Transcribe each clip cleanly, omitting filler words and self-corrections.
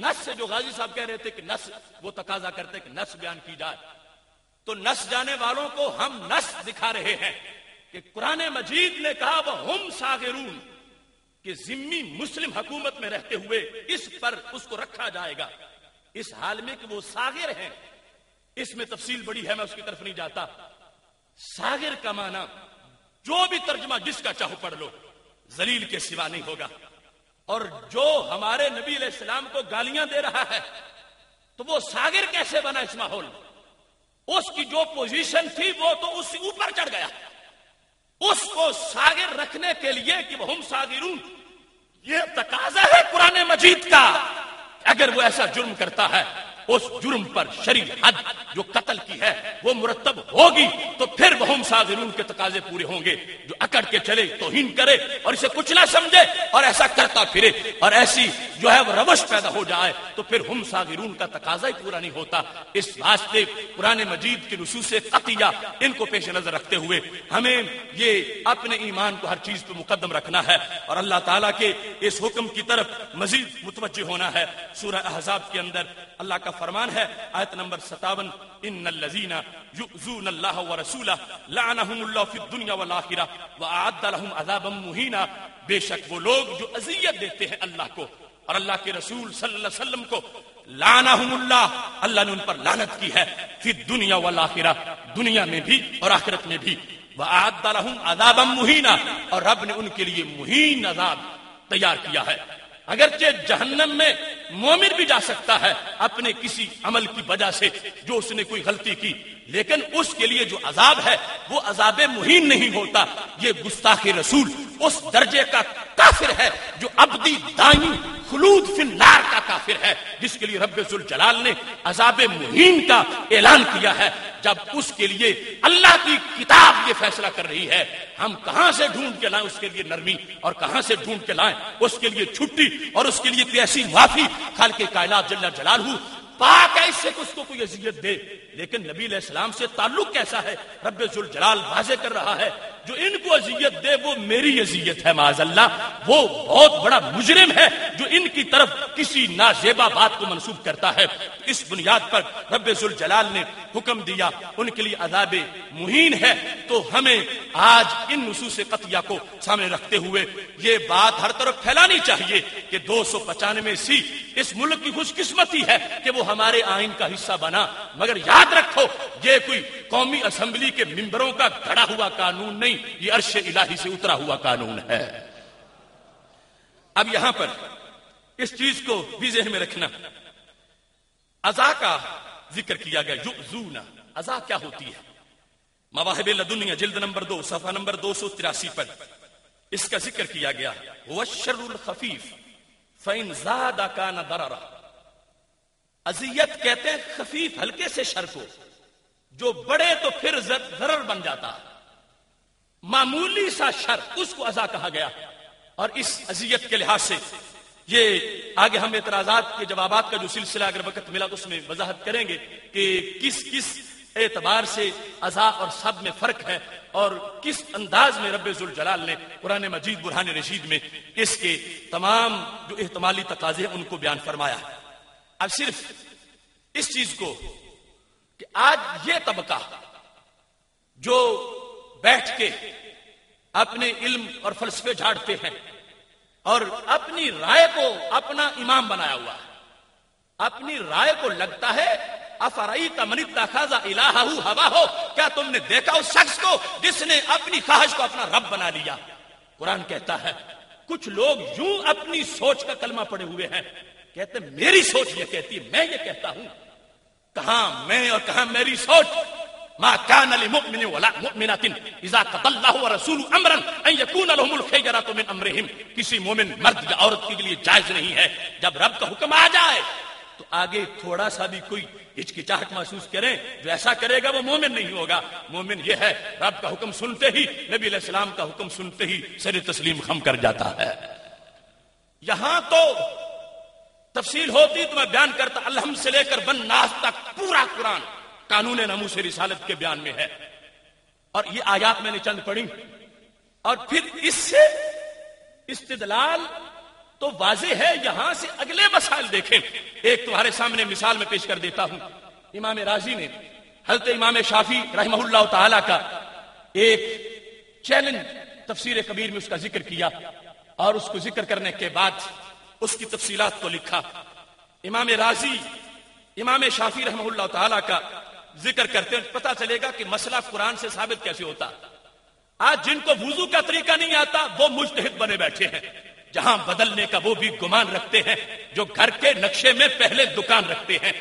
نص سے جو غازی صاحب کہہ رہے تھے کہ نص وہ تقاضا کرتے کہ نص بیان کی جائے، تو نص جانے والوں کو ہم نص دکھا رہے ہیں کہ قرآن مجید نے کہا وَهُمْ صَاغِرُونَ کہ ذمہ مسلم حکومت میں رہتے ہوئے اس پر اس کو رکھا جائے گا اس حال میں کہ وہ صاغر ہیں۔ اس میں تفصیل بڑی ہے، میں اس کی طرف نہیں جاتا۔ صاغر کا معنی جو بھی ترجمہ جس کا چاہو پڑھ لو، ذلیل کے سوا نہیں ہوگا۔ اور جو ہمارے نبی علیہ السلام کو گالیاں دے رہا ہے تو وہ صاغر کیسے بنا اس ماحول میں؟ اس کی جو پوزیشن تھی وہ تو اس سے اوپر چڑھ گیا۔ اس کو صاغر رکھنے کے لیے کہ وہ ہم صاغرون، یہ تقاضا ہے قرآن مجید کا۔ اگر وہ ایسا جرم کرتا ہے اس جرم پر شرعی حد جو قتل کی ہے وہ مرتب ہوگی، تو پھر وہ ہم صاغرون کے تقاضے پورے ہوں گے۔ جو اکڑ کے چلے، توہین کرے اور اسے کچھ نہ سمجھے اور ایسا کرتا پھرے اور ایسی جو ہے وہ روش پیدا ہو جائے تو پھر ہم صاغرون کا تقاضا ہی پورا نہیں ہوتا۔ اس واسطے قرآن مجید کے نصوص قطعیہ ان کو پیش نظر رکھتے ہوئے ہمیں یہ اپنے ایمان کو ہر چیز پہ مقدم رکھنا ہے اور اللہ تعالیٰ کے اس حکم کی طرف مزید متوجہ ہونا ہے۔ سورہ احزاب کے اندر اللہ کا فرمان ہے، آیت نمبر 57، ان الذین یؤذون اللہ ورسولہ لعنہم اللہ فی الدنیا والآخرہ واعد لہم عذابا مہینا۔ بے شک وہ لوگ جو اذیت دیتے ہیں اللہ کو اور اللہ کے رسول صلی اللہ علیہ وسلم کو، لعنہم اللہ، اللہ نے ان پر لعنت کی ہے، فی الدنیا والآخرہ، دنیا میں بھی اور آخرت میں بھی، واعد لہم عذابا مہینا، اور رب نے ان کے لیے مہین عذاب تیار کیا ہے۔ اگرچہ جہنم میں مومن بھی جا سکتا ہے اپنے کسی عمل کی وجہ سے جو اس نے کوئی غلطی کی، لیکن اس کے لیے جو عذاب ہے وہ عذاب مہین نہیں ہوتا۔ یہ گستاخ رسول اس درجے کا کافر ہے جو ابدی دائمی خلود فی النار کا کافر ہے، جس کے لیے رب ذوالجلال نے عذاب مہین کا اعلان کیا ہے۔ جب اس کے لیے اللہ کی کتاب یہ فیصلہ کر رہی ہے، ہم کہاں سے ڈھونڈ کے لائیں اس کے لیے نرمی، اور کہاں سے ڈھونڈ کے لائیں اس کے لیے چھٹی اور اس کے لیے کوئی ایسی معافی؟ خالق کائنات جل جلالہ پاک ہے اس سے کہ اس کو کوئی اذیت دے، لیکن نبی علیہ السلام سے تعلق کیسا ہے رب ذوالجلال واضح کر رہا ہے۔ جو ان کو اذیت دے وہ میری اذیت ہے معاذ اللہ، وہ بہت بڑا مجرم ہے جو ان کی طرف کسی نازیبا بات کو منسوب کرتا ہے۔ اس بنیاد پر رب ذوالجلال نے حکم دیا ان کے لیے عذاب مہین ہے۔ تو ہمیں آج ان نصوص قطعیہ کو سامنے رکھتے ہوئے یہ بات ہر طرف پھیلانی چاہیے کہ 295 اس ملک کی خوش قسمتی ہے کہ وہ ہمارے آئین کا حصہ بنا، مگر یاد رکھو یہ کوئی قومی اسمبلی کے ممبروں کا گھڑا ہوا قانون نہیں، یہ عرش الہی سے اترا ہوا قانون ہے۔ اب یہاں پر اس چیز کو بھی ذہن میں رکھنا، عزا کا ذکر کیا گیا۔ یؤذون، عزا کیا ہوتی ہے؟ مواہب لدنیہ جلد نمبر 2 صفحہ نمبر 283 پر اس کا ذکر کیا گیا۔ هو الشر الخفیف فإن زاد كان ضررا۔ اذیت کہتے ہیں خفیف ہلکے سے شر کو، جو بڑے تو پھر ضرر بن جاتا ہے، معمولی سا شر اس کو عزا کہا گیا۔ اور اس اذیت کے لحاظ سے یہ آگے ہم اعتراضات کے جوابات کا جو سلسلہ اگر وقت ملا تو اس میں وضاحت کریں گے کہ کس کس اعتبار سے عزا اور سب میں فرق ہے اور کس انداز میں رب ذوالجلال نے قرآن مجید برہان رشید میں اس کے تمام جو احتمالی تقاضے ان کو بیان فرمایا ہے۔ اب صرف اس چیز کو کہ آج یہ طبقہ جو بیٹھ کے اپنے علم اور فلسفے جھاڑتے ہیں اور اپنی رائے کو اپنا امام بنایا ہوا ہے، اپنی رائے کو لگتا ہے افرائیت من اتخذ الہہ ہواہ، کیا تم نے دیکھا اس شخص کو جس نے اپنی خواہش کو اپنا رب بنا لیا؟ قرآن کہتا ہے کچھ لوگ یوں اپنی سوچ کا کلمہ پڑے ہوئے ہیں، کہتے ہیں میری سوچ یہ کہتی ہے، میں یہ کہتا ہوں۔ کہاں میں اور کہاں میری سوچ؟ ما كان لمؤمن ولا مؤمنة اذا قضى الله ورسوله امرا ان يكون لهم الخيرة من امرهم۔ کسی مومن مرد یا عورت کے لیے جائز نہیں ہے جب رب کا حکم آ جائے تو آگے تھوڑا سا بھی کوئی ہچکچاہٹ محسوس کریں، جو ایسا کرے گا وہ مومن نہیں ہوگا۔ مومن یہ ہے رب کا حکم سنتے ہی، نبی علیہ السلام کا حکم سنتے ہی سر تسلیم خم کر جاتا ہے۔ یہاں تو تفصیل ہوتی تو میں بیان کرتا، الحمد سے لے کر والناس تک پورا قرآن قانون ناموس رسالت کے بیان میں ہے، اور یہ آیات میں نے چند پڑھی اور پھر اس سے استدلال تو واضح ہے یہاں سے اگلے مسائل دیکھیں. ایک تمہارے سامنے مثال میں پیش کر دیتا ہوں. امام راضی نے حضرت امام شافعی رحمہ اللہ تعالی کا ایک چیلنج تفسیر کبیر میں اس کا ذکر کیا اور اس کو ذکر کرنے کے بعد اس کی تفصیلات کو لکھا. امام راضی امام شافعی رحمہ اللہ تعالی کا ذکر کرتے ہیں, پتہ چلے گا کہ مسئلہ قرآن سے ثابت کیسے ہوتا. آج جن کو وضو کا طریقہ نہیں آتا وہ مجتہد بنے بیٹھے ہیں, جہاں بدلنے کا وہ بھی گمان رکھتے ہیں, جو گھر کے نقشے میں پہلے دکان رکھتے ہیں.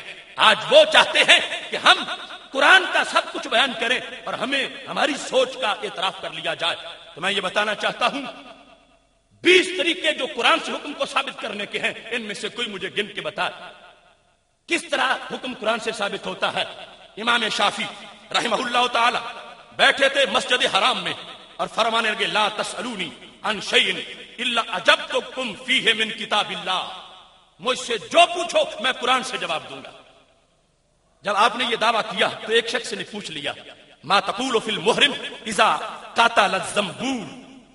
آج وہ چاہتے ہیں کہ ہم قرآن کا سب کچھ بیان کریں اور ہمیں ہماری سوچ کا اعتراف کر لیا جائے. تو میں یہ بتانا چاہتا ہوں 20 طریقے جو قرآن سے حکم کو ثابت کرنے کے ہیں, ان میں سے کوئی مجھے گن کے بتا کس طرح حکم قرآن سے ثابت ہوتا ہے. امام شافعی رحمہ اللہ تعالی بیٹھے تھے مسجد حرام میں اور فرمانے لگے لا تسألونی عن شیء الا اجبتکم فیہ من کتاب اللہ, مجھ سے جو پوچھو میں قرآن سے جواب دوں گا. جب آپ نے یہ دعویٰ کیا تو ایک شخص نے پوچھ لیا ما تقول فی المحرم اذا قاتل الزنبور.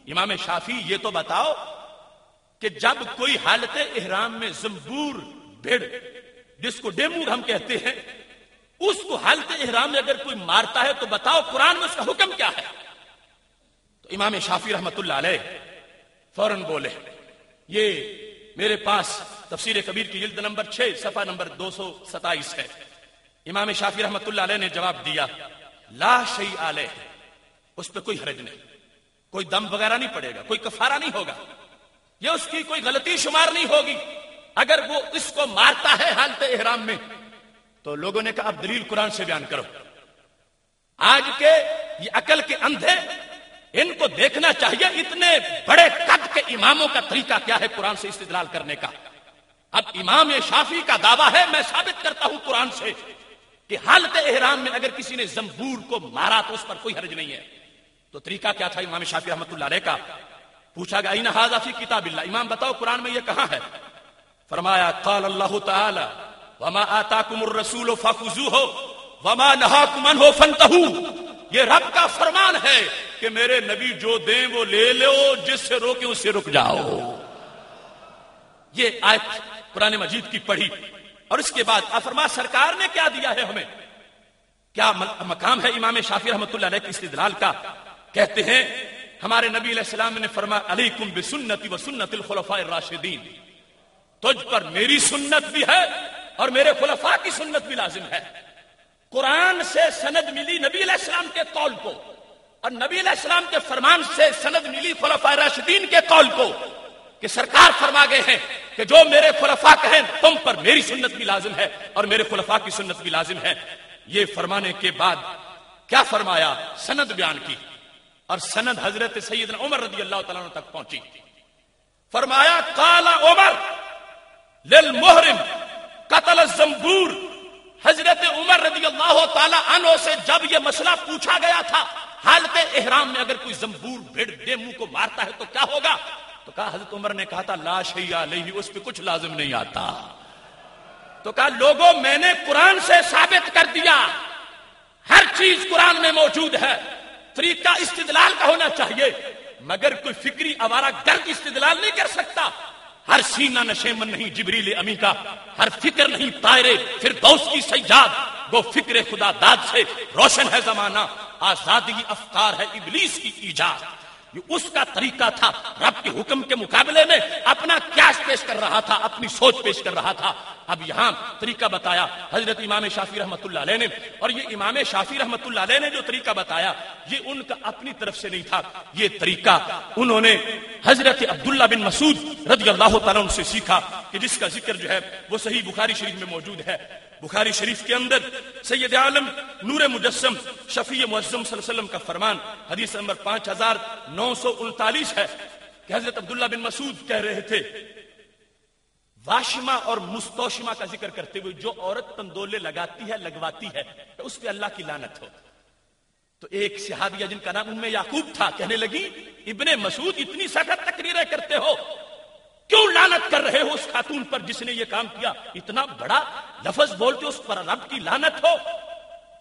امام شافعی یہ تو بتاؤ کہ جب کوئی حالت احرام میں زنبور بھیڑ جس کو ڈیمور ہم کہتے ہیں اس کو حالت احرام میں اگر کوئی مارتا ہے تو بتاؤ قرآن میں اس کا حکم کیا ہے. تو امام شافعی رحمۃ اللہ علیہ فوراً بولے, یہ میرے پاس تفسیر کبیر کی جلد نمبر 6 صفحہ نمبر 227 ہے. امام شافعی رحمۃ اللہ علیہ نے جواب دیا لا شیء علیہ, اس پہ کوئی حرج نہیں, کوئی دم وغیرہ نہیں پڑے گا, کوئی کفارہ نہیں ہوگا, یہ اس کی کوئی غلطی شمار نہیں ہوگی. اگر وہ اس کو مارتا ہے حالت احرام میں تو لوگوں نے کہا اب دلیل قرآن سے بیان کرو. آج کے یہ عقل کے اندھے ان کو دیکھنا چاہیے اتنے بڑے قد کے اماموں کا طریقہ کیا ہے قرآن سے استدلال کرنے کا. اب امام شافعی کا دعویٰ ہے میں ثابت کرتا ہوں قرآن سے کہ حالت احرام میں اگر کسی نے زنبور کو مارا تو اس پر کوئی حرج نہیں ہے. تو طریقہ کیا تھا امام شافعی رحمۃ اللہ علیہ کا؟ پوچھا گیا این ھذا فی کتاب اللہ, امام بتاؤ قرآن میں یہ کہاں ہے؟ فرمایا قال اللہ تعالی وما آتاکم الرسول فخذوہ وما نہاکم عنہ فانتہوا. یہ رب کا فرمان ہے کہ میرے نبی جو دیں وہ لے لو, جس سے روکے اس سے رک جاؤ. یہ آیت قرآن مجید کی پڑھی اور اس کے بعد فرما سرکار نے کیا دیا ہے ہمیں, کیا مقام ہے امام شافعی رحمۃ اللہ علیہ کی استدلال کا. کہتے ہیں ہمارے نبی علیہ السلام نے فرمایا علیکم بسنتی و سنت الخلفاء الراشدین, تجھ پر میری سنت بھی ہے اور میرے خلفاء کی سنت بھی لازم ہے. قرآن سے سند ملی نبی علیہ السلام کے قول کو اور نبی علیہ السلام کے فرمان سے سند ملی خلفاء راشدین کے قول کو کہ سرکار فرما گئے ہیں کہ جو میرے خلفاء کہیں تم پر میری سنت بھی لازم ہے اور میرے خلفاء کی سنت بھی لازم ہے. یہ فرمانے کے بعد کیا فرمایا, سند بیان کی اور سند حضرت سیدنا عمر رضی اللہ تعالیٰ عنہ تک پہنچی. فرمایا قال عمر للمحرم قتل الزنبور. حضرت عمر رضی اللہ تعالیٰ عنہ سے جب یہ مسئلہ پوچھا گیا تھا حالت احرام میں اگر کوئی زنبور بھیڑ ڈیمو کو مارتا ہے تو کیا ہوگا, تو کہا حضرت عمر نے کہا تھا لا شیء علیہ, اس پہ کچھ لازم نہیں آتا. تو کہا لوگوں میں نے قرآن سے ثابت کر دیا, ہر چیز قرآن میں موجود ہے, طریقہ استدلال کا ہونا چاہیے, مگر کوئی فکری آوارہ گرد استدلال نہیں کر سکتا. ہر سینہ نشیمن نہیں جبریل امی کا, ہر فکر نہیں طائر فردوس کی سیاد, وہ فکر خدا داد سے روشن ہے زمانہ, آزادی افکار ہے ابلیس کی ایجاد. یہ اس کا طریقہ تھا, رب کے حکم کے مقابلے میں اپنا قیاس پیش کر رہا تھا, اپنی سوچ پیش کر رہا تھا. اب یہاں طریقہ بتایا حضرت امام شافعی رحمۃ اللہ علیہ نے, اور یہ امام شافعی رحمۃ اللہ علیہ نے جو طریقہ بتایا یہ ان کا اپنی طرف سے نہیں تھا, یہ طریقہ انہوں نے حضرت عبداللہ بن مسعود رضی اللہ تعالیٰ عنہ سے سیکھا کہ جس کا ذکر جو ہے وہ صحیح بخاری شریف میں موجود ہے. بخاری شریف کے اندر سید عالم نور مجسم شفیع معظم صلی اللہ علیہ وسلم کا فرمان حدیث نمبر 5939 ہے کہ حضرت عبداللہ بن مسعود کہہ رہے تھے واشمہ اور مستوشمہ کا ذکر کرتے ہوئے جو عورت تندولے لگاتی ہے لگواتی ہے اس پہ اللہ کی لعنت ہو. تو ایک صحابیہ جن کا نام یعقوب تھا کہنے لگی ابن مسعود اتنی سخت تقریریں کرتے ہو, کیوں لعنت کر رہے ہو اس خاتون پر جس نے یہ کام کیا, اتنا بڑا لفظ بولتے اس پر رب کی لعنت ہو.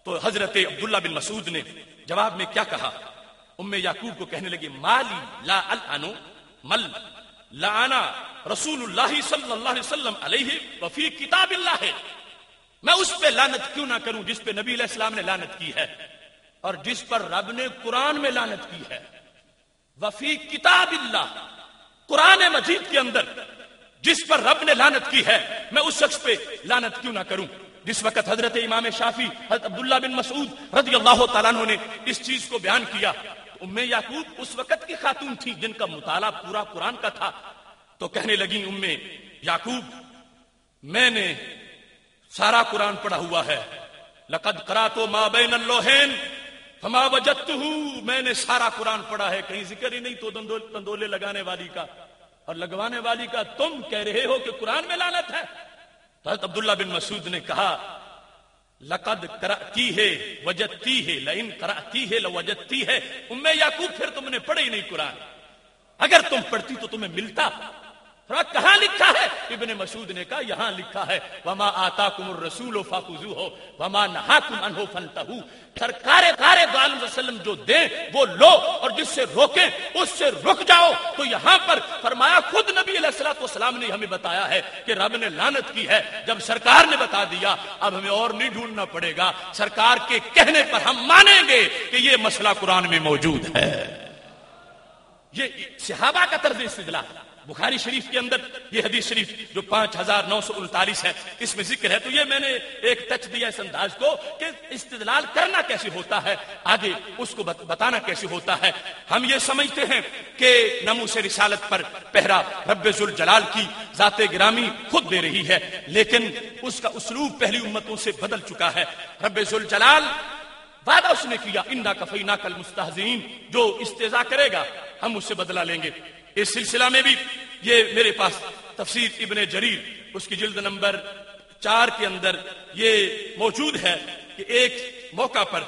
تو حضرت عبداللہ بن مسعود نے جواب میں کیا کہا, یعقوب کو کہنے لگی مالی لا العنو مل لعنا رسول اللہ صلی اللہ علیہ وسلم علیہ وفی کتاب اللہ ہے، میں اس پہ لعنت کیوں نہ کروں جس پہ نبی علیہ السلام نے لعنت کی ہے اور جس پر رب نے قرآن میں لعنت کی ہے. وفی کتاب اللہ، قرآن مجید کے اندر جس پر رب نے لعنت کی ہے میں اس شخص پہ لعنت کیوں نہ کروں. جس وقت حضرت امام شافعی حضرت عبداللہ بن مسعود رضی اللہ تعالیٰ عنہ نے اس چیز کو بیان کیا، ام یعقوب اس وقت کی خاتون تھی جن کا مطالعہ پورا قرآن کا تھا، تو کہنے لگی ام یعقوب میں نے سارا قرآن پڑھا ہوا ہے، لقد قرأت ما بین اللوحین فما وجدتہ، میں نے سارا قرآن پڑھا ہے، کہیں ذکر ہی نہیں تو تندولے لگانے والی کا اور لگوانے والی کا، تم کہہ رہے ہو کہ قرآن میں لعنت ہے. تو حضرت عبداللہ بن مسعود نے کہا لقد قرأتی ہے وجدتی ہے لئن قرأتی ہے لوجدتی ہے. ام یعقوب پھر تم نے پڑھا ہی نہیں قرآن، اگر تم پڑھتی تو تمہیں ملتا. کہاں لکھا ہے؟ ابن مسعود نے کہا یہاں لکھا ہے وما آتاکم الرسول فخذوہ وما نہاکم عنہ فانتہوا. سرکار دو عالم وسلم جو دیں وہ لو اور جس سے روکیں اس سے رک جاؤ. تو یہاں پر فرمایا خود نبی علیہ الصلوۃ والسلام نے ہمیں بتایا ہے کہ رب نے لعنت کی ہے. جب سرکار نے بتا دیا اب ہمیں اور نہیں ڈھونڈنا پڑے گا، سرکار کے کہنے پر ہم مانیں گے کہ یہ مسئلہ قرآن میں موجود ہے. یہ صحابہ کا طرز استدلال. بخاری شریف کے اندر یہ حدیث شریف جو 5939 ہے اس میں ذکر ہے. تو یہ میں نے ایک ٹچ دیا اس انداز کو کہ استدلال کرنا کیسے ہوتا ہے، آگے اس کو بتانا کیسے ہوتا ہے. ہم یہ سمجھتے ہیں کہ ناموس رسالت پر پہرا رب ذوالجلال کی ذات گرامی خود دے رہی ہے، لیکن اس کا اسلوب پہلی امتوں سے بدل چکا ہے. رب ذوالجلال وعدہ اس نے کیا انا کفیناک المستہزئین، جو استہزاء کرے گا ہم اس سے بدلہ لیں گے. اس سلسلہ میں بھی یہ میرے پاس تفسیر ابن جریر اس کی جلد نمبر 4 کے اندر یہ موجود ہے کہ ایک موقع پر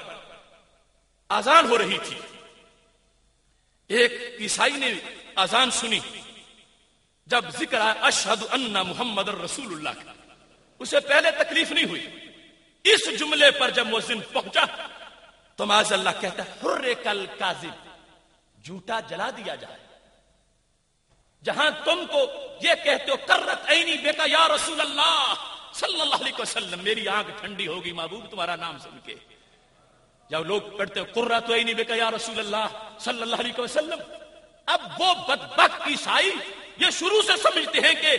اذان ہو رہی تھی، ایک عیسائی نے اذان سنی، جب ذکر آیا اشہد ان محمد رسول اللہ کا، اسے پہلے تکلیف نہیں ہوئی. اس جملے پر جب مؤذن پہنچا تو معاذ اللہ کہتا ہے حرک الکاذب، جھوٹا جلا دیا جائے. جہاں تم کو یہ کہتے ہو کرت عینی بیکا یا رسول اللہ صلی اللہ علیہ وسلم، میری آنکھ ٹھنڈی ہوگی محبوب تمہارا نام سن کے. جب لوگ پڑھتے ہو قرۃ عینی بیکا یا رسول اللہ صلی اللہ علیہ وسلم، اب وہ بدبخت عیسائی یہ شروع سے سمجھتے ہیں کہ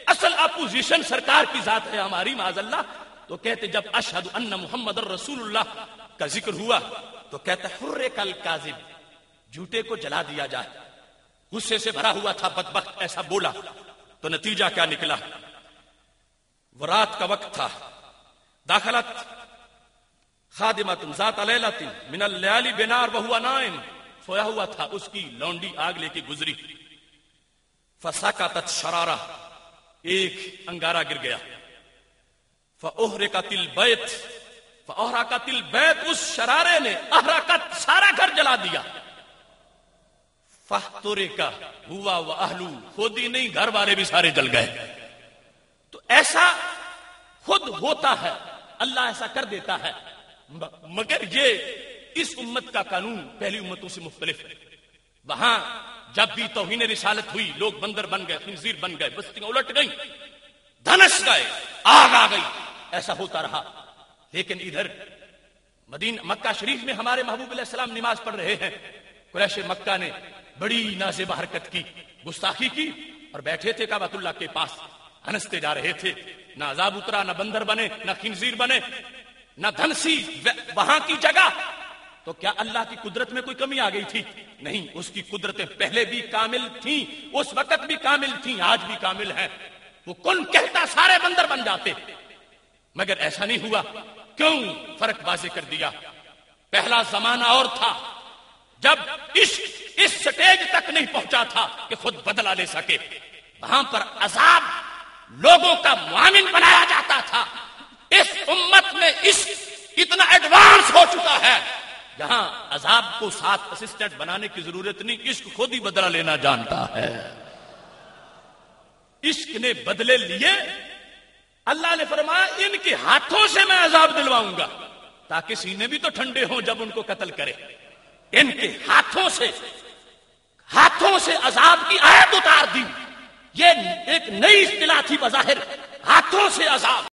اصل اپوزیشن سرکار کی ذات ہے ہماری معاذ اللہ. تو کہتے جب اشہد ان محمد رسول اللہ کا ذکر ہوا تو کہتا حرک الکاذب، جھوٹے کو جلا دیا جائے. غصے سے بھرا ہوا تھا بدبخت، ایسا بولا تو نتیجہ کیا نکلا؟ وہ رات کا وقت تھا، داخلت خادمۃ ذات لیلۃ من اللیالی بنار وہو نائم، سویا ہوا تھا، اس کی لونڈی آگ لے کے گزری. فسقطت شرارہ، ایک انگارہ گر گیا. فاحرقت البیت، فاحرقت البیت، اس شرارے نے احرقت، سارا گھر جلا دیا. فاحترق ہوا واہلو، خود ہی نہیں گھر والے بھی سارے جل گئے. تو ایسا خود ہوتا ہے، اللہ ایسا کر دیتا ہے. مگر یہ اس امت کا قانون پہلی امتوں سے مختلف ہے. وہاں جب بھی توہین رسالت ہوئی لوگ بندر بن گئے، خنزیر بن گئے، بستیاں الٹ گئیں، دھنس گئے، آگ آ گئی، ایسا ہوتا رہا. لیکن ادھر مکہ شریف میں ہمارے محبوب علیہ السلام نماز پڑھ رہے ہیں، قریش مکہ نے بڑی نازیبہ حرکت کی، گستاخی کی، اور بیٹھے تھے کعبۃ اللہ کے پاس، ہنستے جا رہے تھے. نہ عذاب اترا، نہ بندر بنے، نہ خنزیر بنے، نہ دھنسی وہاں کی جگہ. تو کیا اللہ کی قدرت میں کوئی کمی آ گئی تھی؟ نہیں، اس کی قدرتیں پہلے بھی کامل تھیں، اس وقت بھی کامل تھیں، آج بھی کامل ہیں. وہ کن کہتا سارے بندر بن جاتے، مگر ایسا نہیں ہوا. کیوں؟ فرق واضح کر دیا. پہلا زمانہ اور تھا جب اس سٹیج تک نہیں پہنچا تھا کہ خود بدلہ لے سکے. وہاں پر عذاب لوگوں کا معاون بنایا جاتا تھا. اس امت میں اتنا ایڈوانس ہو چکا ہے جہاں عذاب کو ساتھ اسسٹنٹ بنانے کی ضرورت نہیں، عشق خود ہی بدلہ لینا جانتا ہے. عشق نے بدلے لیے. اللہ نے فرمایا ان کے ہاتھوں سے میں عذاب دلواؤں گا تاکہ سینے بھی تو ٹھنڈے ہوں جب ان کو قتل کرے. ان کے ہاتھوں سے عذاب کی آیت اتار دی یہ ایک نئی اصطلاح تھی بظاہر، ہاتھوں سے عذاب